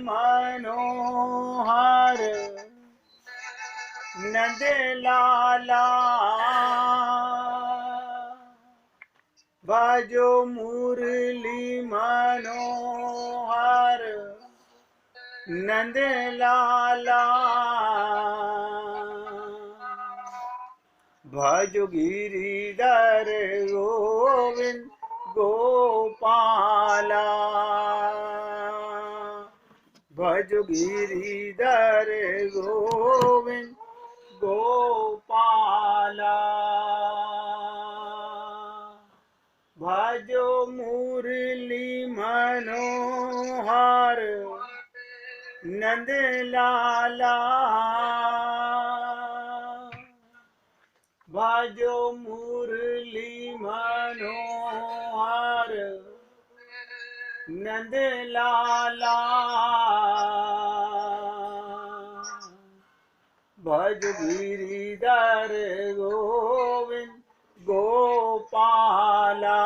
मनोहर नंद लाला भजो मुरली मनोहर नंद लाला भजो गिरिधर गोविंद गोपाला भजो गिरिधर गोविंद गोपाला भजो मुरली मनोहर नंद लाला भजो मुरली मनोहर नंद लाला भज गिरिधर गोविंद गोपाला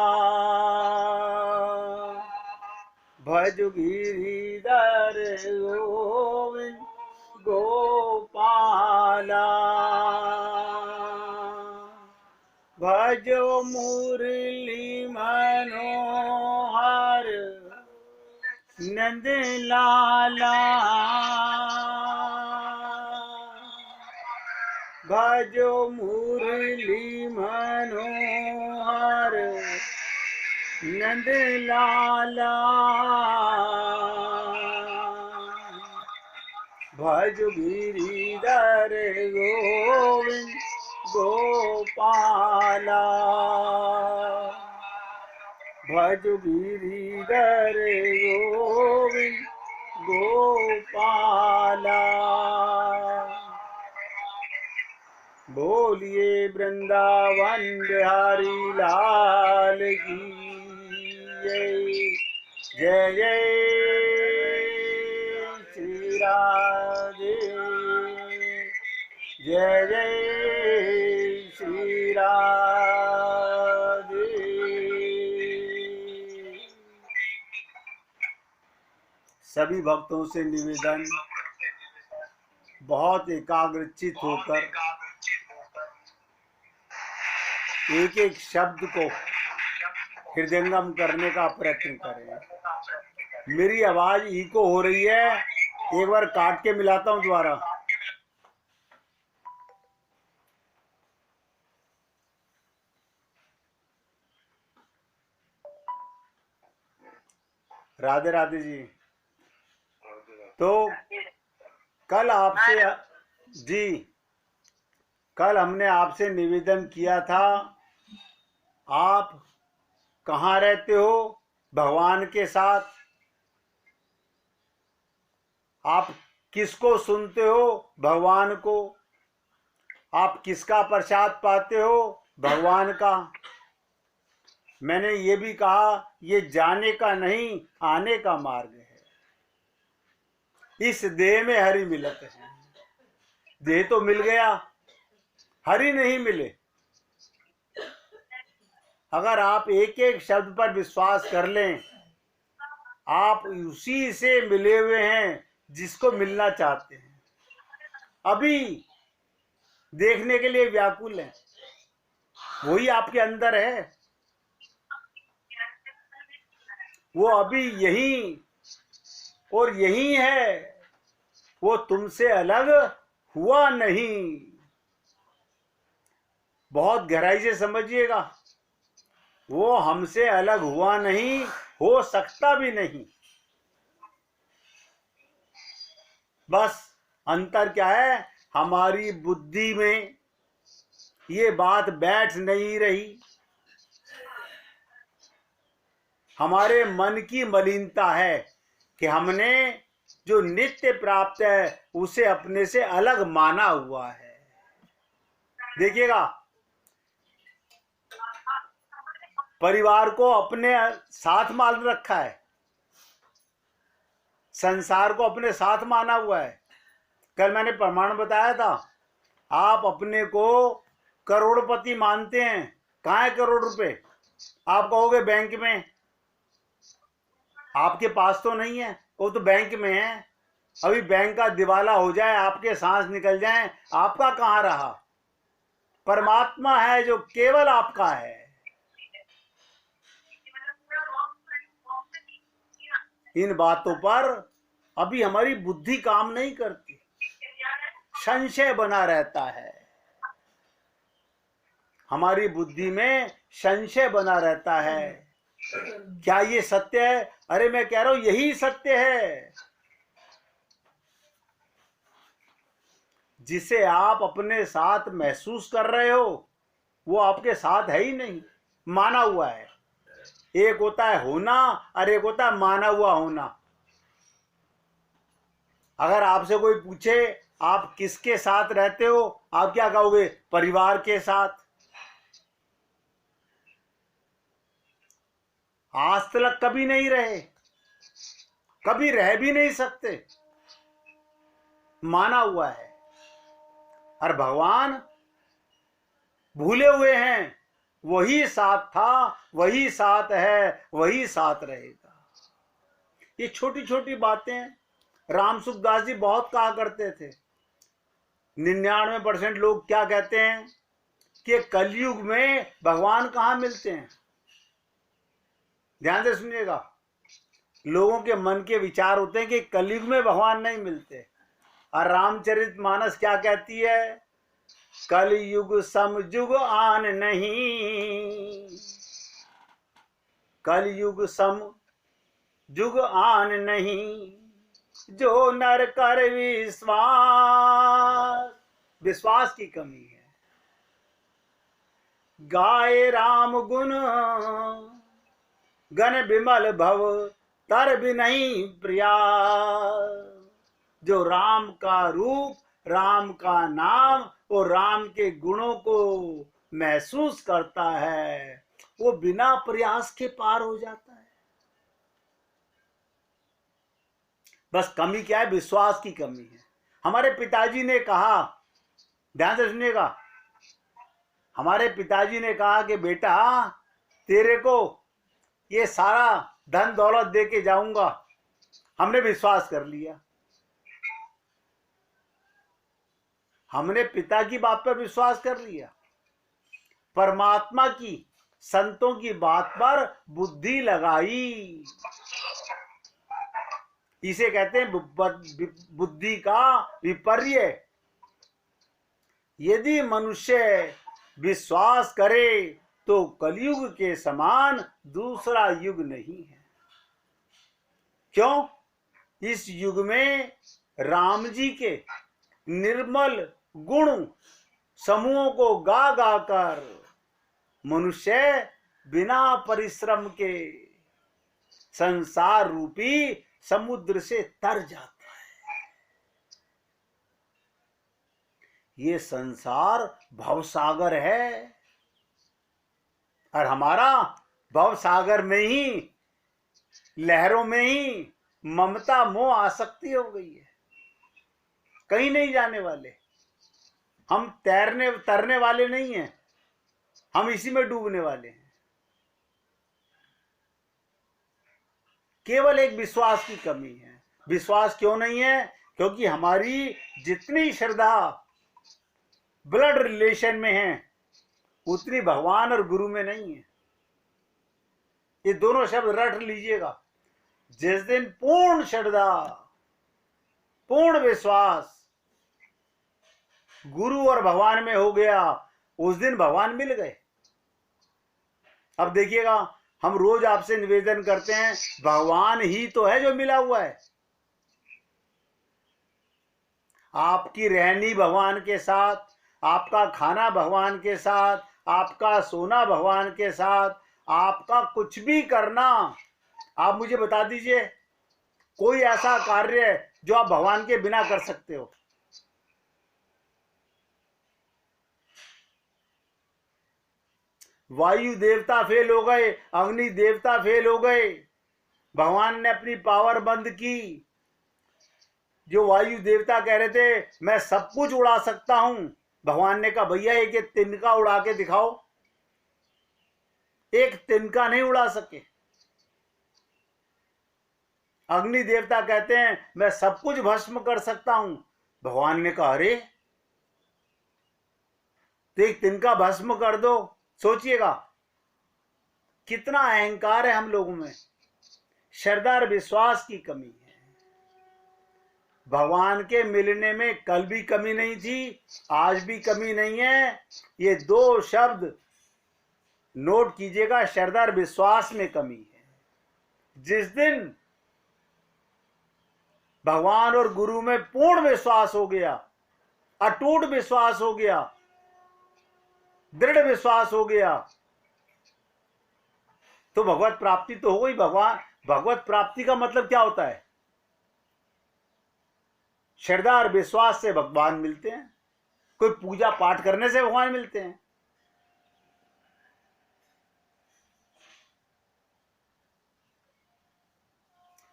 भज गिरिधर गोविंद गोपाला भजो मुरली मनोहर नंद लाला भजो मुरली मनोहर नंद लाला भज गिरिधर गोविंद गोपाला भज गिरिधर गोविंद गोपाला बोलिए वृंदावन बिहारी लाल की जय जय श्री राधे जय जय श्री राधे। सभी भक्तों से निवेदन, बहुत एकाग्रचित होकर एक एक शब्द को हृदयंगम करने का प्रयत्न करें। मेरी आवाज इको हो रही है, एक बार काट के मिलाता हूं दोबारा। राधे राधे जी। तो कल हमने आपसे निवेदन किया था, आप कहाँ रहते हो भगवान के साथ, आप किसको सुनते हो भगवान को, आप किसका प्रसाद पाते हो भगवान का। मैंने ये भी कहा ये जाने का नहीं आने का मार्ग है। इस देह में हरि मिलत है, देह तो मिल गया, हरि नहीं मिले। अगर आप एक एक शब्द पर विश्वास कर लें, आप उसी से मिले हुए हैं जिसको मिलना चाहते हैं। अभी देखने के लिए व्याकुल है, वही आपके अंदर है, वो अभी यही और यही है, वो तुमसे अलग हुआ नहीं। बहुत गहराई से समझिएगा, वो हमसे अलग हुआ नहीं, हो सकता भी नहीं। बस अंतर क्या है, हमारी बुद्धि में ये बात बैठ नहीं रही, हमारे मन की मलिनता है कि हमने जो नित्य प्राप्त है उसे अपने से अलग माना हुआ है। देखिएगा, परिवार को अपने साथ मान रखा है, संसार को अपने साथ माना हुआ है। कल मैंने प्रमाण बताया था, आप अपने को करोड़पति मानते हैं, कहाँ है करोड़ रुपए? आप कहोगे बैंक में, आपके पास तो नहीं है, वो तो बैंक में है। अभी बैंक का दिवाला हो जाए, आपके सांस निकल जाए, आपका कहां रहा? परमात्मा है जो केवल आपका है। इन बातों पर अभी हमारी बुद्धि काम नहीं करती, संशय बना रहता है। हमारी बुद्धि में संशय बना रहता है, क्या ये सत्य है? अरे मैं कह रहा हूं यही सत्य है। जिसे आप अपने साथ महसूस कर रहे हो वो आपके साथ है ही नहीं, माना हुआ है। एक होता है होना और एक होता है माना हुआ होना। अगर आपसे कोई पूछे आप किसके साथ रहते हो, आप क्या कहोगे? परिवार के साथ। आज तक कभी नहीं रहे, कभी रह भी नहीं सकते, माना हुआ है। और भगवान भूले हुए हैं, वही साथ था, वही साथ है, वही साथ रहेगा। ये छोटी छोटी बातें राम सुखदास जी बहुत कहा करते थे। 99% लोग क्या कहते हैं कि कलयुग में भगवान कहां मिलते हैं। ध्यान से सुनिएगा, लोगों के मन के विचार होते हैं कि कलयुग में भगवान नहीं मिलते। और रामचरितमानस क्या कहती है? कलयुग समयुग आन नहीं, कलयुग सम युग आन नहीं, जो नर कर विश्वास। विश्वास की कमी है। गाए राम गुण गण विमल भव, तर भी नहीं प्रिया। जो राम का रूप, राम का नाम और राम के गुणों को महसूस करता है, वो बिना प्रयास के पार हो जाता है। बस कमी क्या है? विश्वास की कमी है। हमारे पिताजी ने कहा, ध्यान से सुनिएगा, हमारे पिताजी ने कहा कि बेटा तेरे को ये सारा धन दौलत दे के जाऊंगा। हमने विश्वास कर लिया, हमने पिता की बात पर विश्वास कर लिया। परमात्मा की, संतों की बात पर बुद्धि लगाई। इसे कहते हैं बुद्धि का विपर्य। यदि मनुष्य विश्वास करे तो कलयुग के समान दूसरा युग नहीं है। क्यों? इस युग में राम जी के निर्मल गुण समूहों को गा गा कर मनुष्य बिना परिश्रम के संसार रूपी समुद्र से तर जाता है। ये संसार भवसागर है और हमारा भवसागर में ही, लहरों में ही ममता मोह आसक्ति हो गई है। कहीं नहीं जाने वाले हम, तरने वाले नहीं हैं हम, इसी में डूबने वाले हैं। केवल एक विश्वास की कमी है। विश्वास क्यों नहीं है? क्योंकि हमारी जितनी श्रद्धा ब्लड रिलेशन में है उतनी भगवान और गुरु में नहीं है। ये दोनों शब्द रट लीजिएगा। जिस दिन पूर्ण श्रद्धा, पूर्ण विश्वास गुरु और भगवान में हो गया, उस दिन भगवान मिल गए। अब देखिएगा, हम रोज आपसे निवेदन करते हैं, भगवान ही तो है जो मिला हुआ है। आपकी रहनी भगवान के साथ, आपका खाना भगवान के साथ, आपका सोना भगवान के साथ, आपका कुछ भी करना, आप मुझे बता दीजिए कोई ऐसा कार्य जो आप भगवान के बिना कर सकते हो? वायु देवता फेल हो गए, अग्नि देवता फेल हो गए, भगवान ने अपनी पावर बंद की। जो वायु देवता कह रहे थे मैं सब कुछ उड़ा सकता हूं, भगवान ने कहा भैया एक तिनका उड़ा के दिखाओ। एक तिनका नहीं उड़ा सके। अग्नि देवता कहते हैं मैं सब कुछ भस्म कर सकता हूं। भगवान ने कहा अरे तो एक तिनका भस्म कर दो। सोचिएगा कितना अहंकार है हम लोगों में, श्रद्धा और विश्वास की कमी है। भगवान के मिलने में कल भी कमी नहीं थी, आज भी कमी नहीं है। ये दो शब्द नोट कीजिएगा, श्रद्धा और विश्वास में कमी है। जिस दिन भगवान और गुरु में पूर्ण विश्वास हो गया, अटूट विश्वास हो गया, दृढ़ विश्वास हो गया, तो भगवत प्राप्ति तो हो गई। भगवत प्राप्ति का मतलब क्या होता है? श्रद्धा और विश्वास से भगवान मिलते हैं। कोई पूजा पाठ करने से भगवान मिलते हैं।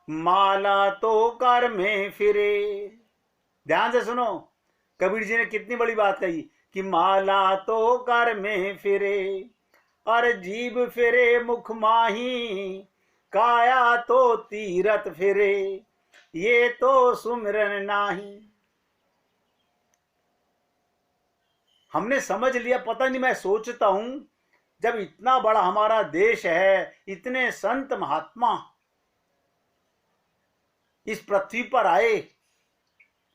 माला तो कर में फिरे, ध्यान से सुनो, कबीर जी ने कितनी बड़ी बात कही कि माला तो कर में फिरे, और जीभ फिरे मुख माही, काया तो तीरथ फिरे, ये तो सुमिरन नाही। हमने समझ लिया, पता नहीं, मैं सोचता हूं जब इतना बड़ा हमारा देश है, इतने संत महात्मा इस पृथ्वी पर आए,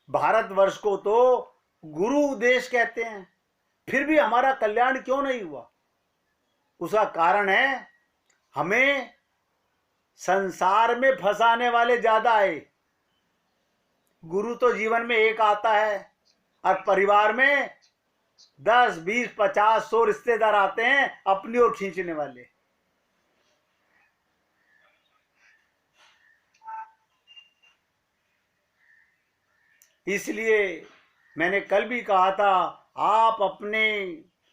भारतवर्ष को तो गुरु देश कहते हैं, फिर भी हमारा कल्याण क्यों नहीं हुआ? उसका कारण है हमें संसार में फंसाने वाले ज्यादा आए। गुरु तो जीवन में एक आता है, और परिवार में 10, 20, 50, 100 रिश्तेदार आते हैं अपनी ओर खींचने वाले। इसलिए मैंने कल भी कहा था, आप अपने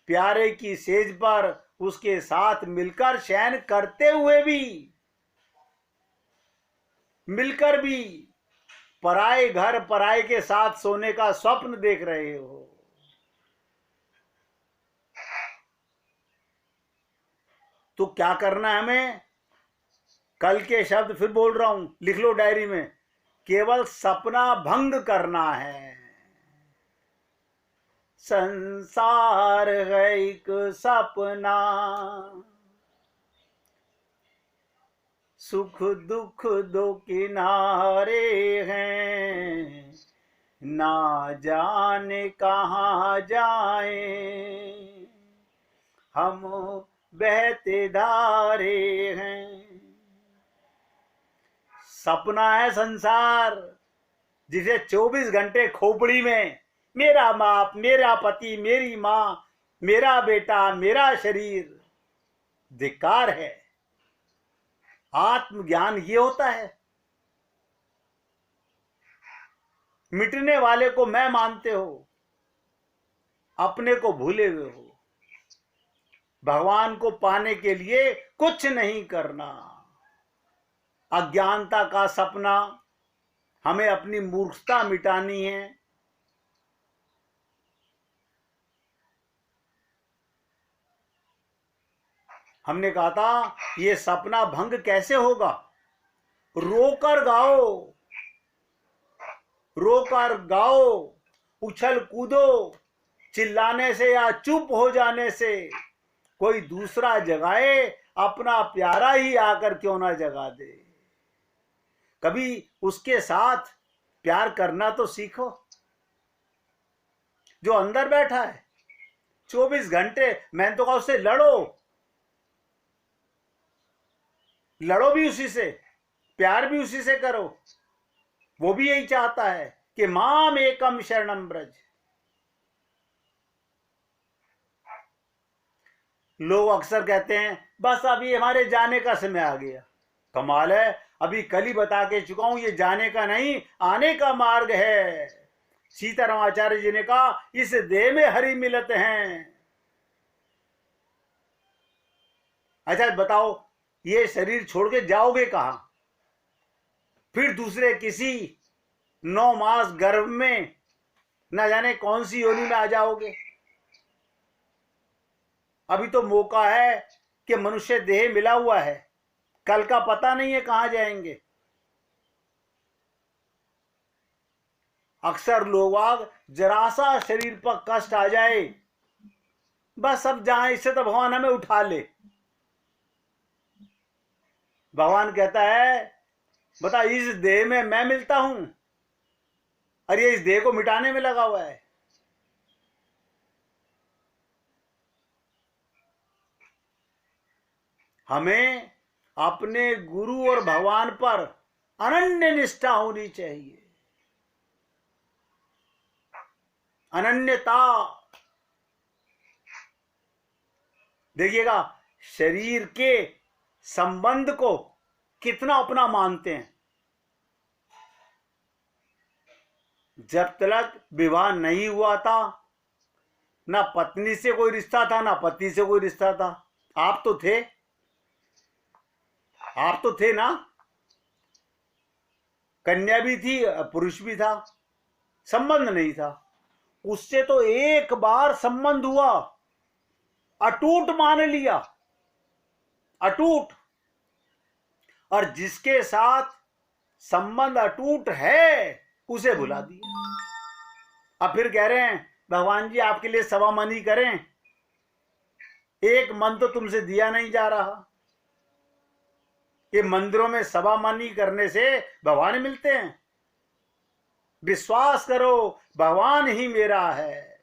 प्यारे की सेज पर उसके साथ मिलकर शयन करते हुए भी, मिलकर भी पराए घर पराए के साथ सोने का स्वप्न देख रहे हो। तो क्या करना है हमें? कल के शब्द फिर बोल रहा हूं, लिख लो डायरी में, केवल सपना भंग करना है। संसार है एक सपना, सुख दुख दो किनारे हैं, ना जाने कहाँ जाए हम बहते धारे हैं। सपना है संसार, जिसे 24 घंटे खोपड़ी में मेरा बाप, मेरा पति, मेरी मां, मेरा बेटा, मेरा शरीर। धिक्कार है। आत्मज्ञान ये होता है। मिटने वाले को मैं मानते हो, अपने को भूले हुए हो। भगवान को पाने के लिए कुछ नहीं करना। अज्ञानता का सपना, हमें अपनी मूर्खता मिटानी है। हमने कहा था ये सपना भंग कैसे होगा? रोकर गाओ, रोकर गाओ, उछल कूदो, चिल्लाने से या चुप हो जाने से कोई दूसरा जगाए, अपना प्यारा ही आकर क्यों ना जगा दे। कभी उसके साथ प्यार करना तो सीखो। जो अंदर बैठा है 24 घंटे, मैंने तो कहा उससे लड़ो, लड़ो भी उसी से, प्यार भी उसी से करो। वो भी यही चाहता है कि माम एकम शरणम ब्रज। लोग अक्सर कहते हैं बस अभी हमारे जाने का समय आ गया। कमाल है, अभी कल ही बता के चुका हूं, ये जाने का नहीं आने का मार्ग है। सीताराम आचार्य जी ने कहा इस देह में हरि मिलत हैं। अच्छा बताओ, ये शरीर छोड़ के जाओगे कहां? फिर दूसरे किसी 9 मास गर्भ में न जाने कौन सी योनि में आ जाओगे। अभी तो मौका है कि मनुष्य देह मिला हुआ है, कल का पता नहीं है कहां जाएंगे। अक्सर लोग जरा सा शरीर पर कष्ट आ जाए, बस अब जहां इससे तो भगवान हमें उठा ले। भगवान कहता है बता, इस देह में मैं मिलता हूं और ये इस देह को मिटाने में लगा हुआ है। हमें अपने गुरु और भगवान पर अनन्य निष्ठा होनी चाहिए, अनन्यता। देखिएगा शरीर के संबंध को कितना अपना मानते हैं। जब तक विवाह नहीं हुआ था, ना पत्नी से कोई रिश्ता था ना पति से कोई रिश्ता था। आप तो थे, आप तो थे ना, कन्या भी थी पुरुष भी था, संबंध नहीं था। उससे तो एक बार संबंध हुआ, अटूट मान लिया, अटूट। और जिसके साथ संबंध अटूट है उसे भुला दिया। अब फिर कह रहे हैं भगवान जी आपके लिए सवा मन ही करें, एक मन तो तुमसे दिया नहीं जा रहा। ये मंदिरों में सवा मन ही करने से भगवान मिलते हैं? विश्वास करो भगवान ही मेरा है।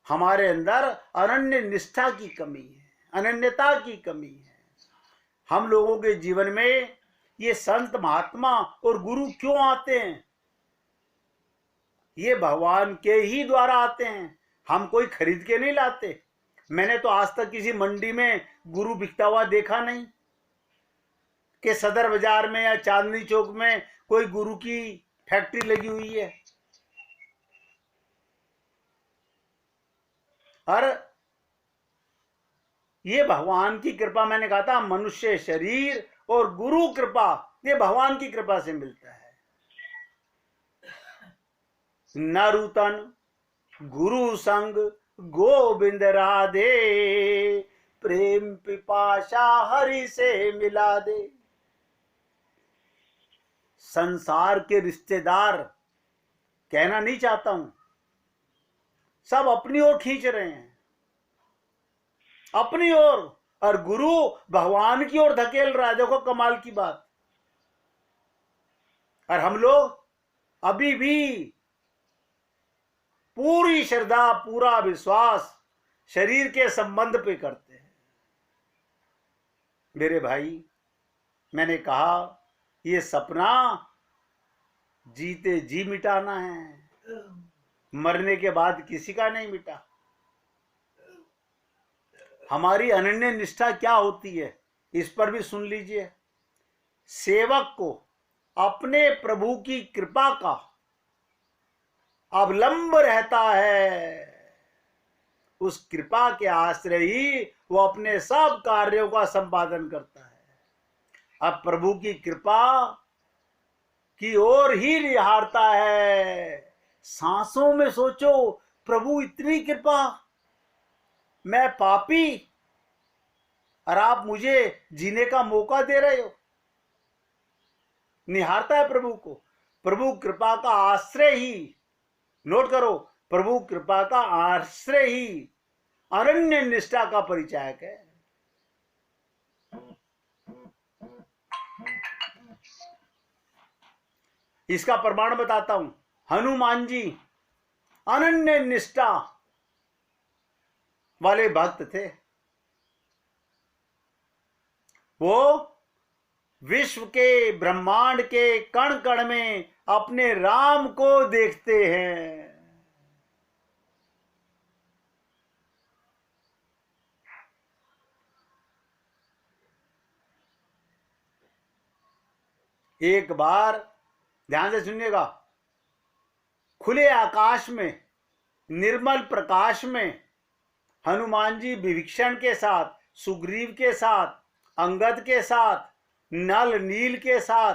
हमारे अंदर अनन्य निष्ठा की कमी है, अनन्यता की कमी है। हम लोगों के जीवन में ये संत महात्मा और गुरु क्यों आते हैं? ये भगवान के ही द्वारा आते हैं, हम कोई खरीद के नहीं लाते। मैंने तो आज तक किसी मंडी में गुरु बिकता हुआ देखा नहीं कि सदर बाजार में या चांदनी चौक में कोई गुरु की फैक्ट्री लगी हुई है। और ये भगवान की कृपा, मैंने कहा था मनुष्य शरीर और गुरु कृपा, ये भगवान की कृपा से मिलता है। नरूतन गुरु संग गोविंद राधे, प्रेम पिपाशा हरि से मिला दे। संसार के रिश्तेदार, कहना नहीं चाहता हूं, सब अपनी ओर खींच रहे हैं, अपनी ओर, और गुरु भगवान की ओर धकेल रहा है। देखो कमाल की बात। और हम लोग अभी भी पूरी श्रद्धा पूरा विश्वास शरीर के संबंध पे करते हैं। मेरे भाई, मैंने कहा ये सपना जीते जी मिटाना है, मरने के बाद किसी का नहीं मिटा। हमारी अनन्य निष्ठा क्या होती है इस पर भी सुन लीजिए। सेवक को अपने प्रभु की कृपा का अवलंब रहता है, उस कृपा के आश्रय ही वो अपने सब कार्यों का संपादन करता है। अब प्रभु की कृपा की ओर ही निहारता है। सांसों में सोचो, प्रभु इतनी कृपा, मैं पापी और आप मुझे जीने का मौका दे रहे हो। निहारता है प्रभु को। प्रभु कृपा का आश्रय ही, नोट करो, प्रभु कृपा का आश्रय ही अनन्य निष्ठा का परिचायक है। इसका प्रमाण बताता हूं। हनुमान जी अनन्य निष्ठा वाले भक्त थे। वो विश्व के ब्रह्मांड के कण कण में अपने राम को देखते हैं। एक बार ध्यान से सुनिएगा, खुले आकाश में निर्मल प्रकाश में हनुमान जी विभीषण के साथ, सुग्रीव के साथ, अंगद के साथ, नल नील के साथ,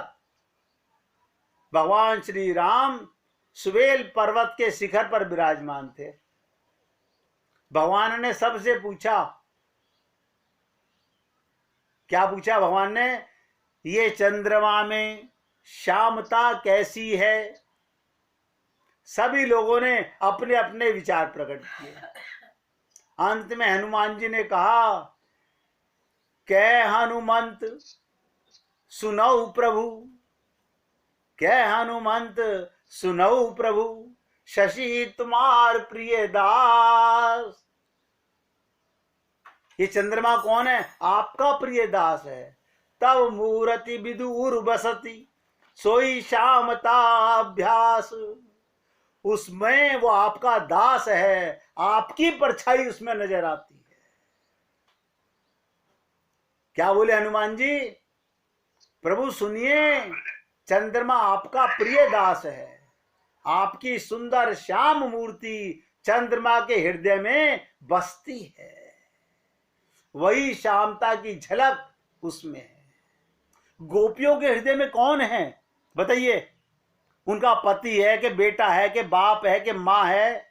भगवान श्री राम सुवेल पर्वत के शिखर पर विराजमान थे। भगवान ने सबसे पूछा, क्या पूछा भगवान ने? ये चंद्रमा में श्यामता कैसी है। सभी लोगों ने अपने अपने विचार प्रकट किए। अंत में हनुमान जी ने कहा, कह हनुमंत सुनऊ प्रभु, कह हनुमंत सुनऊ प्रभु, शशि तुम्हार प्रिय दास। ये चंद्रमा कौन है? आपका प्रिय दास है। तब मूर्ति विदुर बसती, सोई श्यामता अभ्यास। उसमें वो आपका दास है, आपकी परछाई उसमें नजर आती है। क्या बोले हनुमान जी? प्रभु सुनिए, चंद्रमा आपका प्रिय दास है, आपकी सुंदर श्याम मूर्ति चंद्रमा के हृदय में बसती है, वही श्यामता की झलक उसमें है। गोपियों के हृदय में कौन है बताइए? उनका पति है कि बेटा है कि बाप है कि मां है?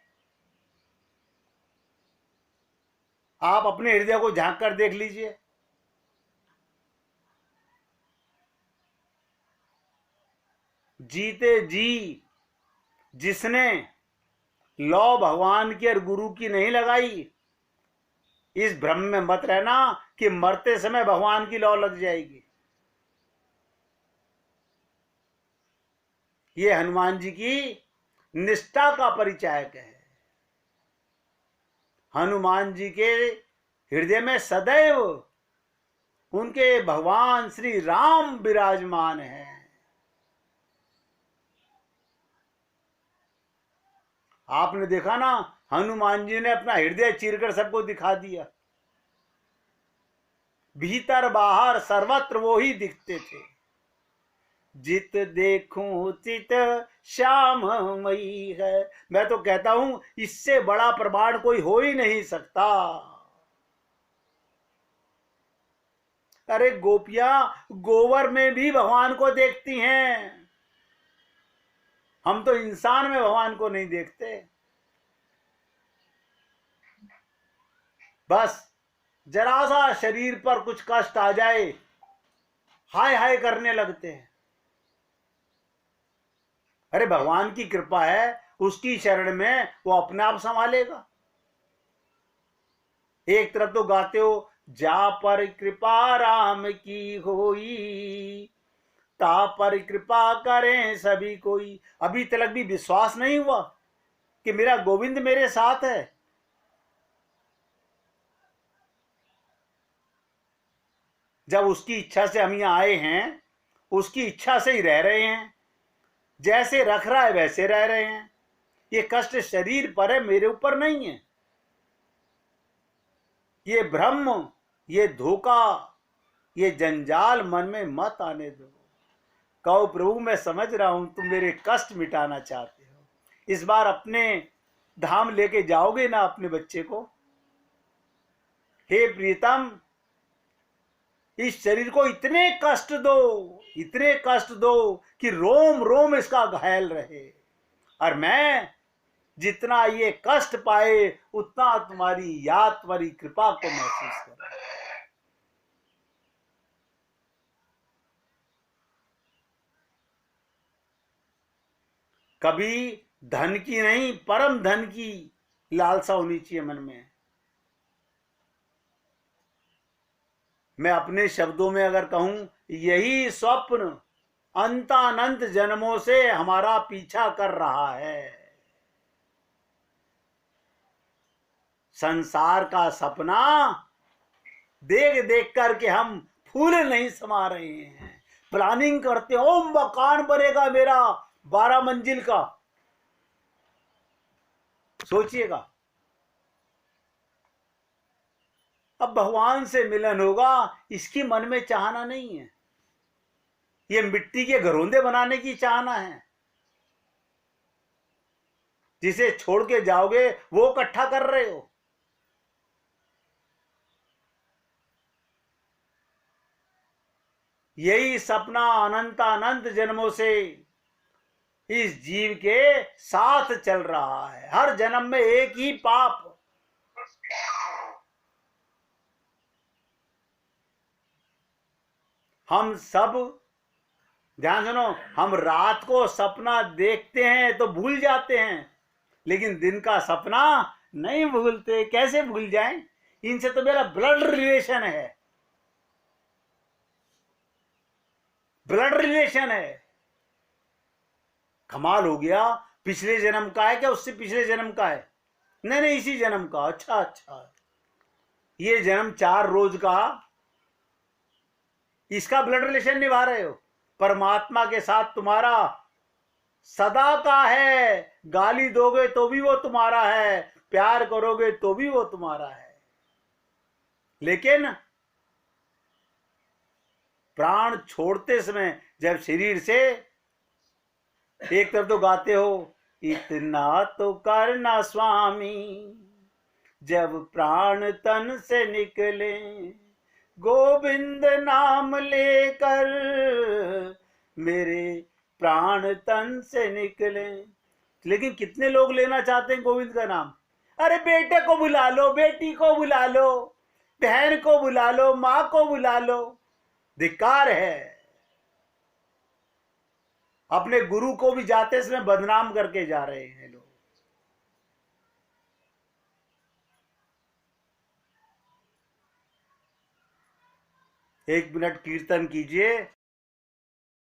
आप अपने हृदय को झांक कर देख लीजिए। जीते जी जिसने लौ भगवान की और गुरु की नहीं लगाई, इस भ्रम में मत रहना कि मरते समय भगवान की लौ लग जाएगी। ये हनुमान जी की निष्ठा का परिचायक है। हनुमान जी के हृदय में सदैव उनके भगवान श्री राम विराजमान है। आपने देखा ना, हनुमान जी ने अपना हृदय चीरकर सबको दिखा दिया। भीतर बाहर सर्वत्र वो ही दिखते थे। जित देखूं चित श्याममयी है। मैं तो कहता हूं इससे बड़ा प्रमाण कोई हो ही नहीं सकता। अरे गोपियां गोबर में भी भगवान को देखती हैं, हम तो इंसान में भगवान को नहीं देखते। बस जरा सा शरीर पर कुछ कष्ट आ जाए, हाय हाय करने लगते हैं। अरे भगवान की कृपा है, उसकी शरण में वो अपने आप संभालेगा। एक तरफ तो गाते हो, जा पर कृपा राम की होई, ता पर कृपा करें सभी कोई। अभी तक भी विश्वास नहीं हुआ कि मेरा गोविंद मेरे साथ है। जब उसकी इच्छा से हम यहां आए हैं, उसकी इच्छा से ही रह रहे हैं, जैसे रख रहा है वैसे रह रहे हैं। ये कष्ट शरीर पर है, मेरे ऊपर नहीं है। ये भ्रम, ये धोखा, ये जंजाल मन में मत आने दो। कहो प्रभु मैं समझ रहा हूं तुम मेरे कष्ट मिटाना चाहते हो, इस बार अपने धाम लेके जाओगे ना अपने बच्चे को? हे प्रीतम, इस शरीर को इतने कष्ट दो, इतने कष्ट दो कि रोम रोम इसका घायल रहे, और मैं जितना ये कष्ट पाए उतना तुम्हारी याद, तुम्हारी कृपा को महसूस करूं। कभी धन की नहीं, परम धन की लालसा होनी चाहिए मन में। मैं अपने शब्दों में अगर कहूं, यही स्वप्न अंतानंत जन्मों से हमारा पीछा कर रहा है। संसार का सपना देख देख करके हम फूल नहीं समा रहे हैं। प्लानिंग करते हो मकान बनेगा मेरा 12 मंजिल का, सोचिएगा। अब भगवान से मिलन होगा, इसकी मन में चाहना नहीं है। ये मिट्टी के घरोंदे बनाने की चाहना है। जिसे छोड़ के जाओगे वो इकट्ठा कर रहे हो। यही सपना अनंत अनंत जन्मों से इस जीव के साथ चल रहा है। हर जन्म में एक ही पाप। हम सब ध्यान सुनो, हम रात को सपना देखते हैं तो भूल जाते हैं, लेकिन दिन का सपना नहीं भूलते। कैसे भूल जाएं? इनसे तो मेरा ब्लड रिलेशन है, ब्लड रिलेशन है। कमाल हो गया। पिछले जन्म का है क्या? उससे पिछले जन्म का है? नहीं नहीं, इसी जन्म का। अच्छा अच्छा, ये जन्म 4 रोज का, इसका ब्लड रिलेशन निभा रहे हो। परमात्मा के साथ तुम्हारा सदा का है। गाली दोगे तो भी वो तुम्हारा है, प्यार करोगे तो भी वो तुम्हारा है। लेकिन प्राण छोड़ते समय जब शरीर से, एक तरफ तो गाते हो, इतना तो करना स्वामी, जब प्राण तन से निकले, गोविंद नाम लेकर मेरे प्राण तन से निकले। लेकिन कितने लोग लेना चाहते हैं गोविंद का नाम? अरे बेटे को बुला लो, बेटी को बुला लो, बहन को बुला लो, मां को बुला लो। धिक्कार है। अपने गुरु को भी जाते समय बदनाम करके जा रहे हैं लोग। एक मिनट कीर्तन कीजिए।